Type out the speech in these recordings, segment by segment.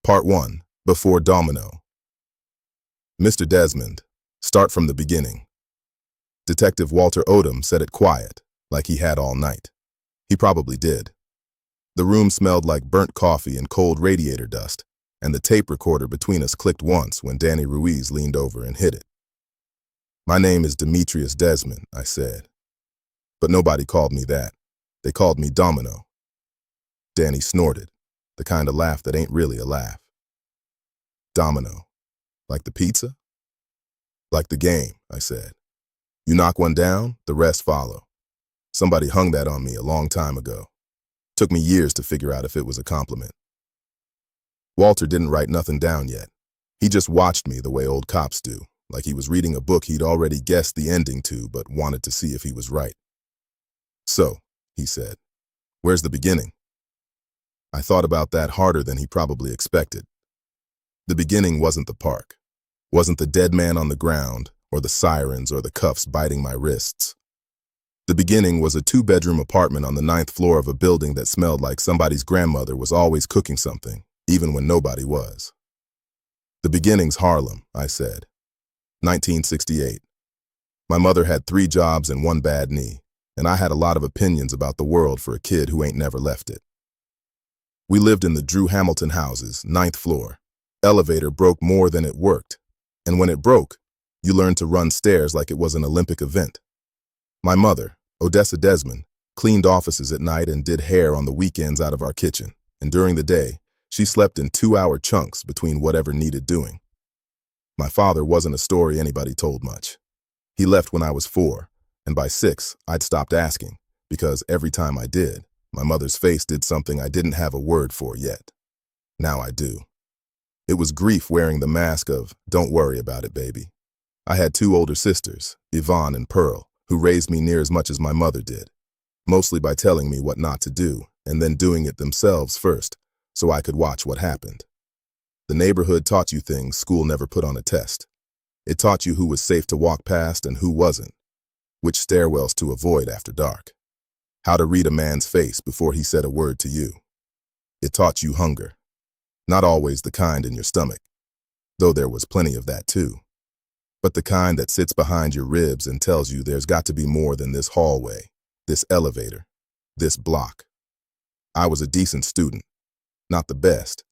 Part 1. Before Domino. Mr. Desmond, start from the beginning. Detective Walter Odom said it quiet, like he had all night. He probably did. The room smelled like burnt coffee and cold radiator dust, and the tape recorder between us clicked once when Danny Ruiz leaned over and hit it. My name is Demetrius Desmond, I said. But nobody called me that. They called me Domino. Danny snorted, the kind of laugh that ain't really a laugh. Domino. Like the pizza? Like the game, I said. You knock one down, the rest follow. Somebody hung that on me a long time ago. Took me years to figure out if it was a compliment. Walter didn't write nothing down yet. He just watched me the way old cops do, like he was reading a book he'd already guessed the ending to but wanted to see if he was right. So, he said, where's the beginning? I thought about that harder than he probably expected. The beginning wasn't the park, wasn't the dead man on the ground, or the sirens or the cuffs biting my wrists. The beginning was a 2-bedroom apartment on the 9th floor of a building that smelled like somebody's grandmother was always cooking something, even when nobody was. The beginning's Harlem, I said. 1968. My mother had 3 jobs and 1 bad knee, and I had a lot of opinions about the world for a kid who ain't never left it. We lived in the Drew Hamilton houses, 9th floor. Elevator broke more than it worked, and when it broke, you learned to run stairs like it was an Olympic event. My mother, Odessa Desmond, cleaned offices at night and did hair on the weekends out of our kitchen, and during the day, she slept in 2-hour chunks between whatever needed doing. My father wasn't a story anybody told much. He left when I was 4, and by 6, I'd stopped asking, because every time I did, my mother's face did something I didn't have a word for yet. Now I do. It was grief wearing the mask of, don't worry about it, baby. I had 2 older sisters, Yvonne and Pearl, who raised me near as much as my mother did, mostly by telling me what not to do, and then doing it themselves first, so I could watch what happened. The neighborhood taught you things school never put on a test. It taught you who was safe to walk past and who wasn't, which stairwells to avoid after dark, how to read a man's face before he said a word to you. It taught you hunger. Not always the kind in your stomach, though there was plenty of that too, but the kind that sits behind your ribs and tells you there's got to be more than this hallway, this elevator, this block. I was a decent student, not the best,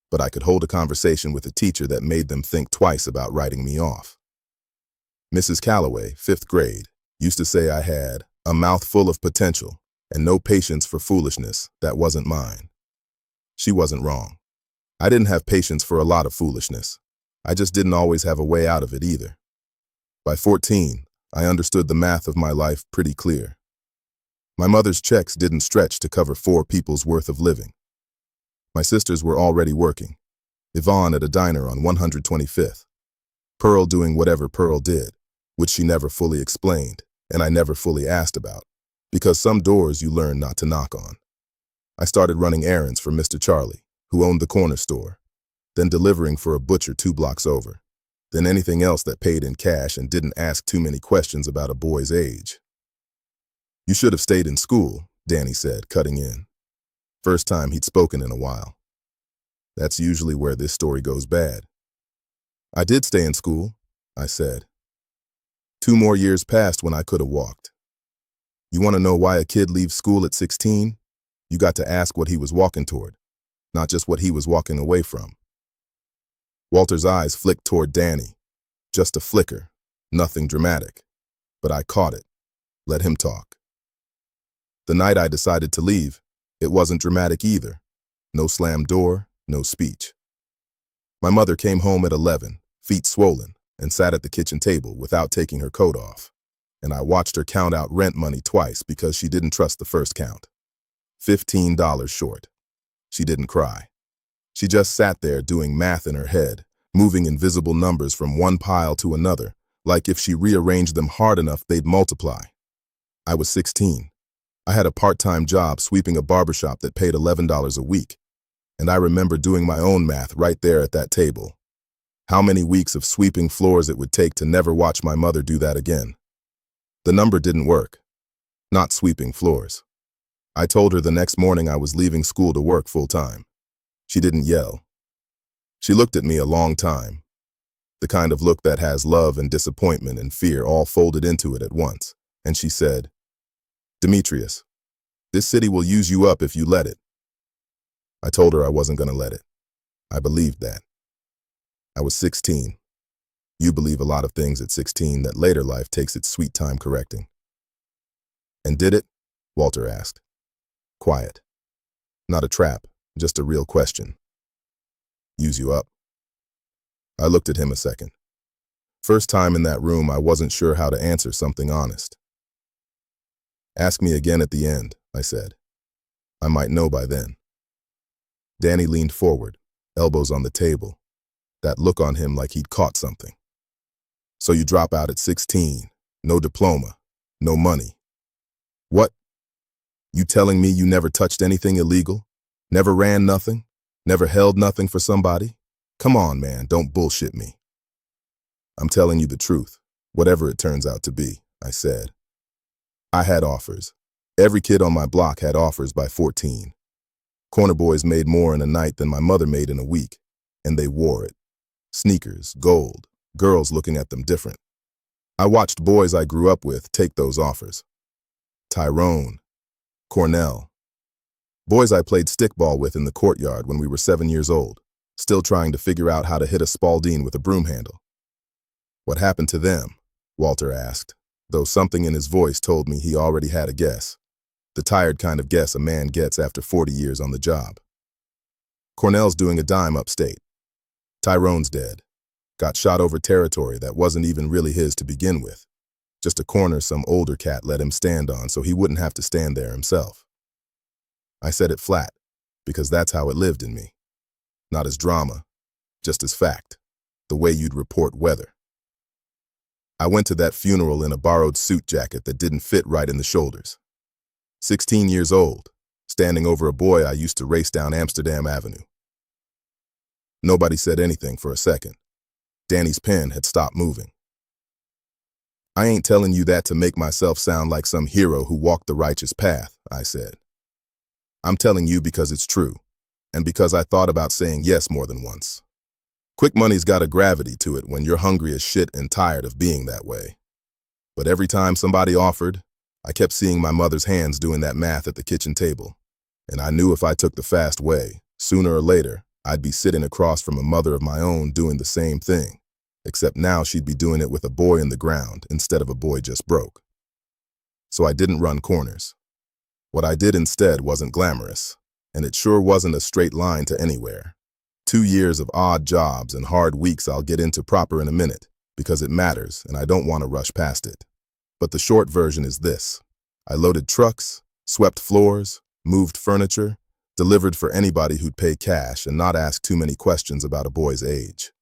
but I could hold a conversation with a teacher that made them think twice about writing me off. Mrs. Calloway, 5th grade, used to say I had a mouth full of potential and no patience for foolishness that wasn't mine. She wasn't wrong. I didn't have patience for a lot of foolishness. I just didn't always have a way out of it either. By 14, I understood the math of my life pretty clear. My mother's checks didn't stretch to cover 4 people's worth of living. My sisters were already working. Yvonne at a diner on 125th. Pearl doing whatever Pearl did, which she never fully explained, and I never fully asked about, because some doors you learn not to knock on. I started running errands for Mr. Charlie, who owned the corner store, then delivering for a butcher 2 blocks over, then anything else that paid in cash and didn't ask too many questions about a boy's age. You should have stayed in school, Danny said, cutting in. First time he'd spoken in a while. That's usually where this story goes bad. I did stay in school, I said. 2 more years passed when I could have walked. You want to know why a kid leaves school at 16? You got to ask what he was walking toward, not just what he was walking away from. Walter's eyes flicked toward Danny. Just a flicker, nothing dramatic. But I caught it. Let him talk. The night I decided to leave, it wasn't dramatic either. No slammed door, no speech. My mother came home at 11, feet swollen, and sat at the kitchen table without taking her coat off. And I watched her count out rent money twice because she didn't trust the first count. $15 short. She didn't cry. She just sat there doing math in her head, moving invisible numbers from one pile to another, like if she rearranged them hard enough they'd multiply. I was 16. I had a part-time job sweeping a barbershop that paid $11 a week, and I remember doing my own math right there at that table. How many weeks of sweeping floors it would take to never watch my mother do that again. The number didn't work. Not sweeping floors. I told her the next morning I was leaving school to work full-time. She didn't yell. She looked at me a long time, the kind of look that has love and disappointment and fear all folded into it at once, and she said, "Demetrius, this city will use you up if you let it." I told her I wasn't going to let it. I believed that. I was 16. You believe a lot of things at 16 that later life takes its sweet time correcting. "And did it?" Walter asked. Quiet. Not a trap, just a real question. "Use you up?" I looked at him a second. First time in that room, I wasn't sure how to answer something honest. "Ask me again at the end," I said. "I might know by then." Danny leaned forward, elbows on the table, that look on him like he'd caught something. "So you drop out at 16, no diploma, no money. What? You telling me you never touched anything illegal? Never ran nothing? Never held nothing for somebody? Come on, man, don't bullshit me." "I'm telling you the truth, whatever it turns out to be," I said. I had offers. Every kid on my block had offers by 14. Corner boys made more in a night than my mother made in a week, and they wore it. Sneakers, gold, girls looking at them different. I watched boys I grew up with take those offers. Tyrone, Cornell. Boys I played stickball with in the courtyard when we were 7 years old, still trying to figure out how to hit a Spalding with a broom handle. "What happened to them?" Walter asked, though something in his voice told me he already had a guess. The tired kind of guess a man gets after 40 years on the job. "Cornell's doing a dime upstate. Tyrone's dead. Got shot over territory that wasn't even really his to begin with. Just a corner some older cat let him stand on so he wouldn't have to stand there himself." I said it flat, because that's how it lived in me. Not as drama, just as fact, the way you'd report weather. I went to that funeral in a borrowed suit jacket that didn't fit right in the shoulders. 16 years old, standing over a boy I used to race down Amsterdam Avenue. Nobody said anything for a second. Danny's pen had stopped moving. "I ain't telling you that to make myself sound like some hero who walked the righteous path," I said. "I'm telling you because it's true, and because I thought about saying yes more than once. Quick money's got a gravity to it when you're hungry as shit and tired of being that way. But every time somebody offered, I kept seeing my mother's hands doing that math at the kitchen table, and I knew if I took the fast way, sooner or later, I'd be sitting across from a mother of my own doing the same thing, except now she'd be doing it with a boy in the ground instead of a boy just broke. So I didn't run corners. What I did instead wasn't glamorous, and it sure wasn't a straight line to anywhere. 2 years of odd jobs and hard weeks I'll get into proper in a minute, because it matters and I don't want to rush past it. But the short version is this: I loaded trucks, swept floors, moved furniture, delivered for anybody who'd pay cash and not ask too many questions about a boy's age.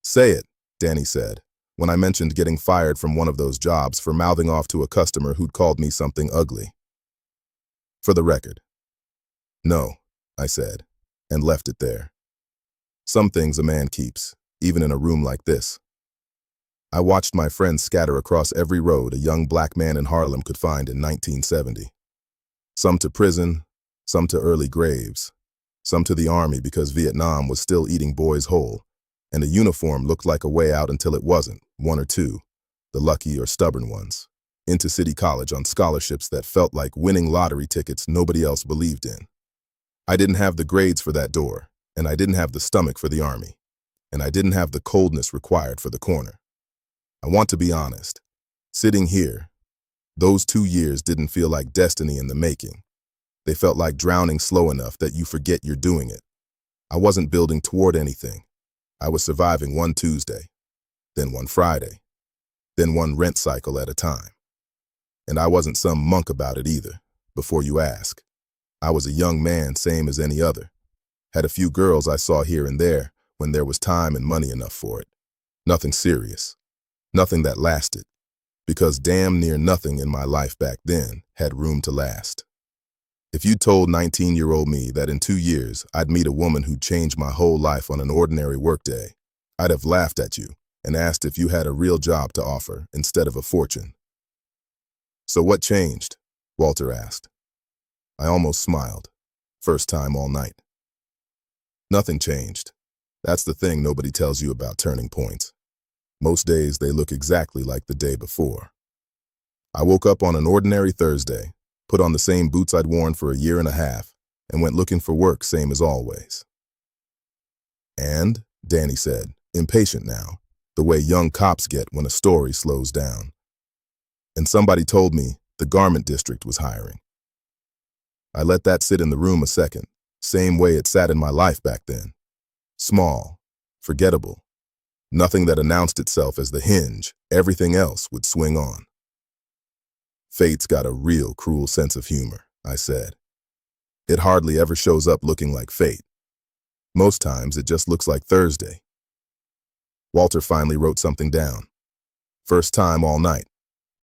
"Say it," Danny said, when I mentioned getting fired from one of those jobs for mouthing off to a customer who'd called me something ugly. "For the record." "No," I said, and left it there. Some things a man keeps, even in a room like this. I watched my friends scatter across every road a young black man in Harlem could find in 1970. Some to prison, some to early graves, some to the army because Vietnam was still eating boys whole, and a uniform looked like a way out until it wasn't, one or two, the lucky or stubborn ones, into City College on scholarships that felt like winning lottery tickets nobody else believed in. I didn't have the grades for that door, and I didn't have the stomach for the army, and I didn't have the coldness required for the corner. I want to be honest. Sitting here, those 2 years didn't feel like destiny in the making. They felt like drowning slow enough that you forget you're doing it. I wasn't building toward anything. I was surviving one Tuesday, then one Friday, then one rent cycle at a time. And I wasn't some monk about it either, before you ask. I was a young man, same as any other. Had a few girls I saw here and there when there was time and money enough for it. Nothing serious. Nothing that lasted, because damn near nothing in my life back then had room to last. If you told 19-year-old me that in 2 years I'd meet a woman who'd change my whole life on an ordinary workday, I'd have laughed at you and asked if you had a real job to offer instead of a fortune. "So what changed?" Walter asked. I almost smiled. First time all night. "Nothing changed. That's the thing nobody tells you about turning points. Most days they look exactly like the day before. I woke up on an ordinary Thursday, put on the same boots I'd worn for a year and a half, and went looking for work same as always. And, Danny said, impatient now, the way young cops get when a story slows down. And somebody told me the garment district was hiring. I let that sit in the room a second, same way it sat in my life back then. Small, forgettable, nothing that announced itself as the hinge everything else would swing on. Fate's got a real cruel sense of humor, I said. It hardly ever shows up looking like fate. Most times it just looks like Thursday. Walter finally wrote something down. First time all night.